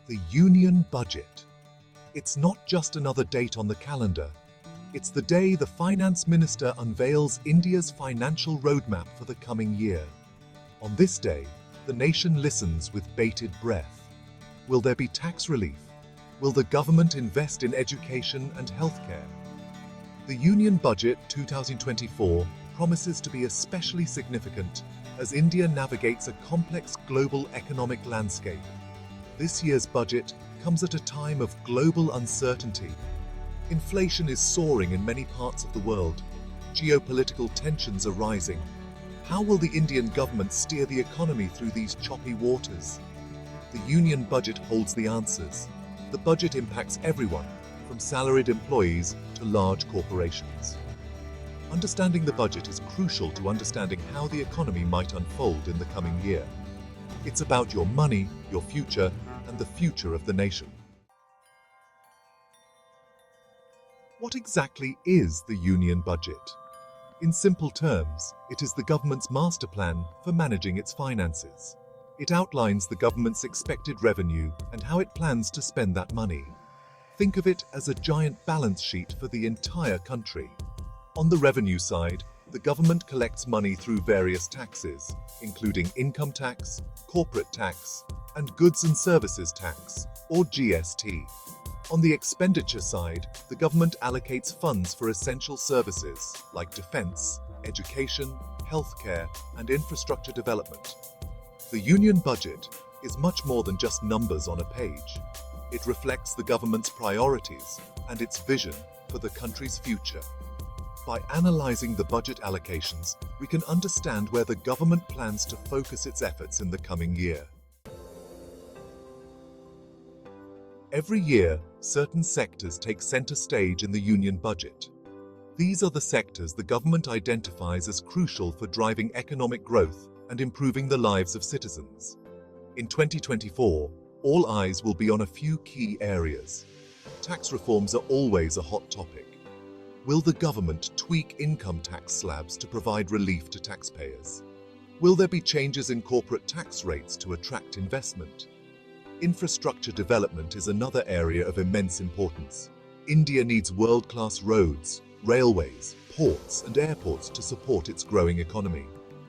The Union Budget. It's not just another date on the calendar. It's the day the Finance Minister unveils India's financial roadmap for the coming year. On this day, the nation listens with bated breath. Will there be tax relief? Will the government invest in education and healthcare? The Union Budget 2024 promises to be especially significant as India navigates a complex global economic landscape. This year's budget comes at a time of global uncertainty. Inflation is soaring in many parts of the world. Geopolitical tensions are rising. How will the Indian government steer the economy through these choppy waters? The Union Budget holds the answers. The budget impacts everyone, from salaried employees to large corporations. Understanding the budget is crucial to understanding how the economy might unfold in the coming year. It's about your money, your future, and the future of the nation. What exactly is the Union Budget? In simple terms, it is the government's master plan for managing its finances. It outlines the government's expected revenue and how it plans to spend that money. Think of it as a giant balance sheet for the entire country. On the revenue side, the government collects money through various taxes, including income tax, corporate tax, and goods and services tax, or GST. On the expenditure side, the government allocates funds for essential services like defense, education, healthcare, and infrastructure development. The Union Budget is much more than just numbers on a page. It reflects the government's priorities and its vision for the country's future. By analyzing the budget allocations, we can understand where the government plans to focus its efforts in the coming year. Every year, certain sectors take center stage in the Union Budget. These are the sectors the government identifies as crucial for driving economic growth and improving the lives of citizens. In 2024, all eyes will be on a few key areas. Tax reforms are always a hot topic. Will the government tweak income tax slabs to provide relief to taxpayers? Will there be changes in corporate tax rates to attract investment? Infrastructure development is another area of immense importance. India needs world-class roads, railways, ports, and airports to support its growing economy.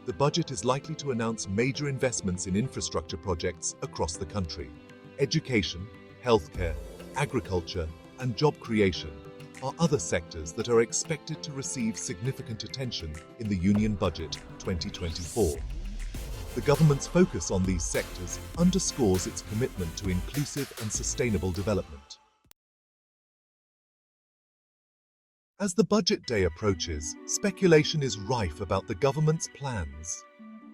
The budget is likely to announce major investments in infrastructure projects across the country. Education, healthcare, agriculture, and job creation are other sectors that are expected to receive significant attention in the Union Budget 2024. The government's focus on these sectors underscores its commitment to inclusive and sustainable development. As the budget day approaches, speculation is rife about the government's plans.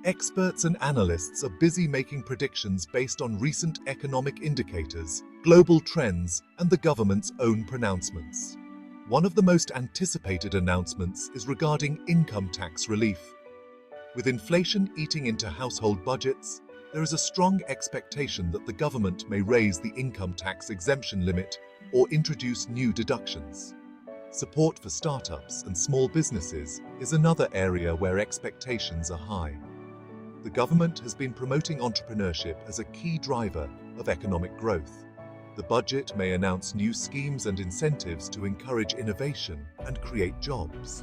Experts and analysts are busy making predictions based on recent economic indicators, global trends, and the government's own pronouncements. One of the most anticipated announcements is regarding income tax relief. With inflation eating into household budgets, there is a strong expectation that the government may raise the income tax exemption limit or introduce new deductions. Support for startups and small businesses is another area where expectations are high. The government has been promoting entrepreneurship as a key driver of economic growth. The budget may announce new schemes and incentives to encourage innovation and create jobs.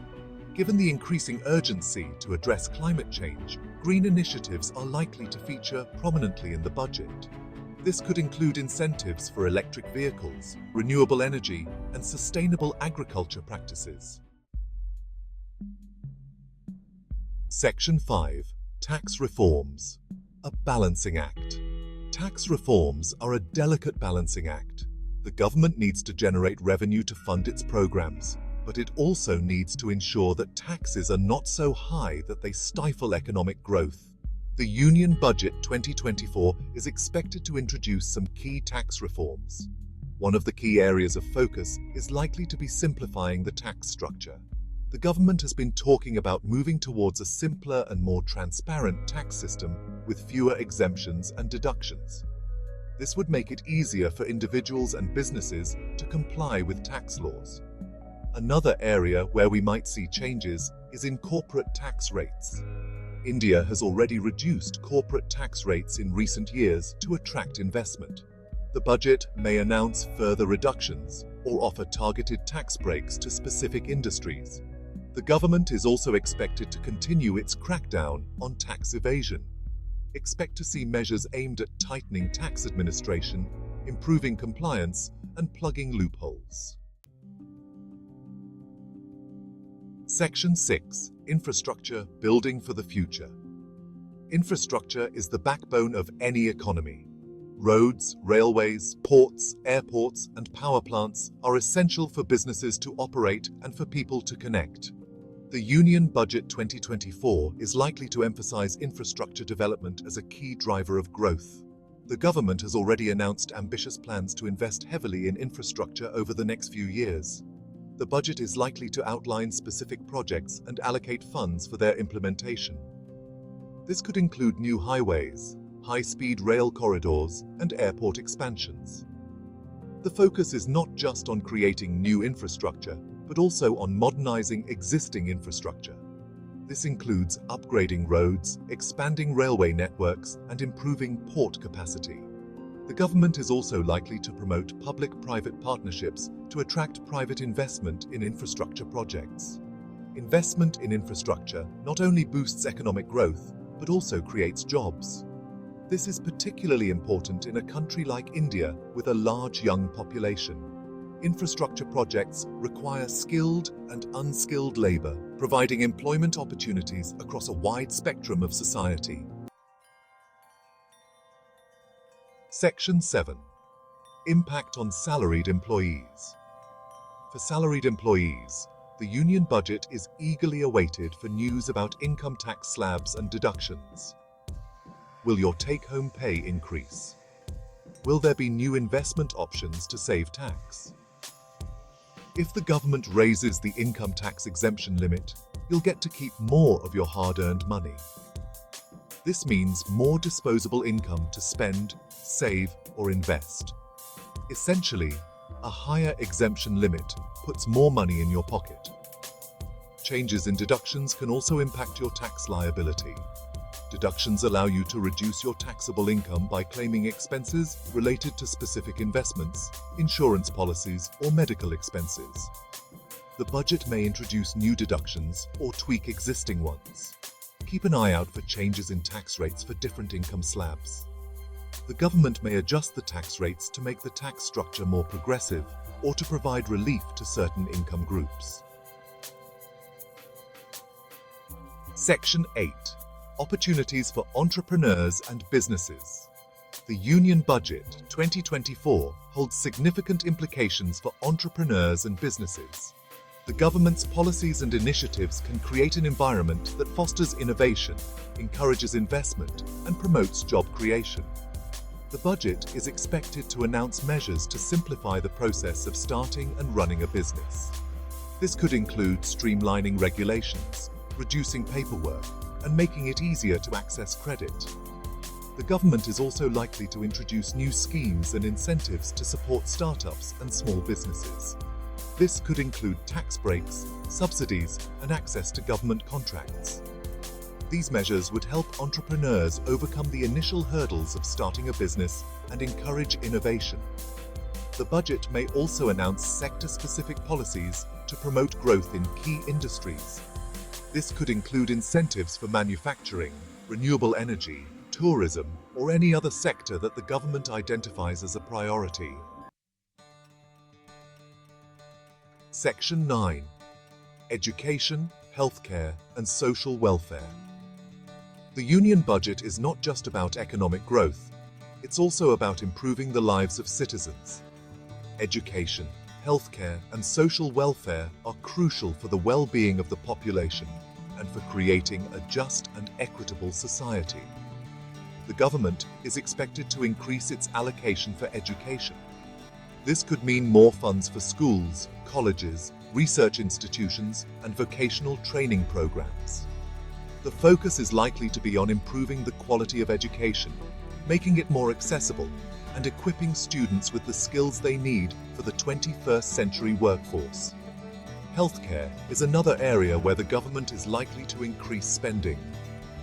Given the increasing urgency to address climate change, green initiatives are likely to feature prominently in the budget. This could include incentives for electric vehicles, renewable energy, and sustainable agriculture practices. Section 5. Tax Reforms. A balancing act. Tax reforms are a delicate balancing act. The government needs to generate revenue to fund its programs, but it also needs to ensure that taxes are not so high that they stifle economic growth. The Union Budget 2024 is expected to introduce some key tax reforms. One of the key areas of focus is likely to be simplifying the tax structure. The government has been talking about moving towards a simpler and more transparent tax system with fewer exemptions and deductions. This would make it easier for individuals and businesses to comply with tax laws. Another area where we might see changes is in corporate tax rates. India has already reduced corporate tax rates in recent years to attract investment. The budget may announce further reductions or offer targeted tax breaks to specific industries. The government is also expected to continue its crackdown on tax evasion. Expect to see measures aimed at tightening tax administration, improving compliance, and plugging loopholes. Section 6. Infrastructure, building for the future. Infrastructure is the backbone of any economy. Roads, railways, ports, airports, and power plants are essential for businesses to operate and for people to connect. The Union Budget 2024 is likely to emphasize infrastructure development as a key driver of growth. The government has already announced ambitious plans to invest heavily in infrastructure over the next few years. The budget is likely to outline specific projects and allocate funds for their implementation. This could include new highways, high-speed rail corridors, and airport expansions. The focus is not just on creating new infrastructure, but also on modernizing existing infrastructure. This includes upgrading roads, expanding railway networks, and improving port capacity. The government is also likely to promote public-private partnerships to attract private investment in infrastructure projects. Investment in infrastructure not only boosts economic growth, but also creates jobs. This is particularly important in a country like India with a large young population. Infrastructure projects require skilled and unskilled labor, providing employment opportunities across a wide spectrum of society. Section 7. Impact on salaried employees. For salaried employees, the union budget is eagerly awaited for news about income tax slabs and deductions. Will your take-home pay increase? Will there be new investment options to save tax? If the government raises the income tax exemption limit, you'll get to keep more of your hard-earned money. This means more disposable income to spend, save, or invest. Essentially, a higher exemption limit puts more money in your pocket. Changes in deductions can also impact your tax liability. Deductions allow you to reduce your taxable income by claiming expenses related to specific investments, insurance policies, or medical expenses. The budget may introduce new deductions or tweak existing ones. Keep an eye out for changes in tax rates for different income slabs. The government may adjust the tax rates to make the tax structure more progressive or to provide relief to certain income groups. Section 8. Opportunities for entrepreneurs and businesses. The Union Budget 2024 holds significant implications for entrepreneurs and businesses. The government's policies and initiatives can create an environment that fosters innovation, encourages investment, and promotes job creation. The budget is expected to announce measures to simplify the process of starting and running a business. This could include streamlining regulations, reducing paperwork, and making it easier to access credit. The government is also likely to introduce new schemes and incentives to support startups and small businesses. This could include tax breaks, subsidies, and access to government contracts. These measures would help entrepreneurs overcome the initial hurdles of starting a business and encourage innovation. The budget may also announce sector-specific policies to promote growth in key industries. This could include incentives for manufacturing, renewable energy, tourism, or any other sector that the government identifies as a priority. Section 9. Education, healthcare, and social welfare. The Union Budget is not just about economic growth, it's also about improving the lives of citizens. Education, healthcare, and social welfare are crucial for the well-being of the population and for creating a just and equitable society. The government is expected to increase its allocation for education. This could mean more funds for schools, colleges, research institutions, and vocational training programs. The focus is likely to be on improving the quality of education, making it more accessible, and equipping students with the skills they need for the 21st century workforce. Healthcare is another area where the government is likely to increase spending.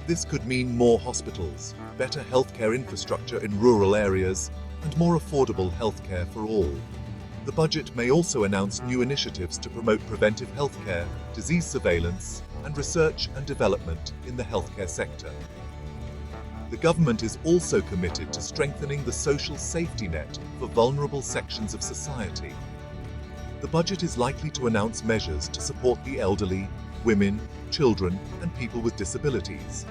This could mean more hospitals, better healthcare infrastructure in rural areas, and more affordable healthcare for all. The budget may also announce new initiatives to promote preventive healthcare, disease surveillance, and research and development in the healthcare sector. The government is also committed to strengthening the social safety net for vulnerable sections of society. The budget is likely to announce measures to support the elderly, women, children, and people with disabilities.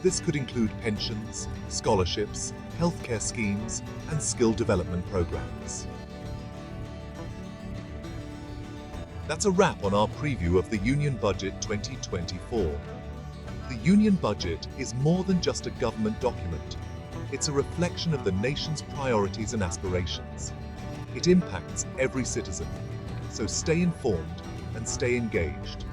This could include pensions, scholarships, healthcare schemes, and skill development programs. That's a wrap on our preview of the Union Budget 2024. The Union Budget is more than just a government document. It's a reflection of the nation's priorities and aspirations. It impacts every citizen, so stay informed and stay engaged.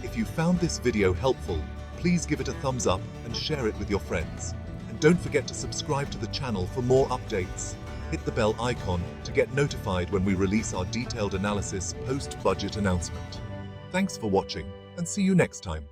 If you found this video helpful, please give it a thumbs up and share it with your friends. And don't forget to subscribe to the channel for more updates. Hit the bell icon to get notified when we release our detailed analysis post-budget announcement. Thanks for watching, and see you next time.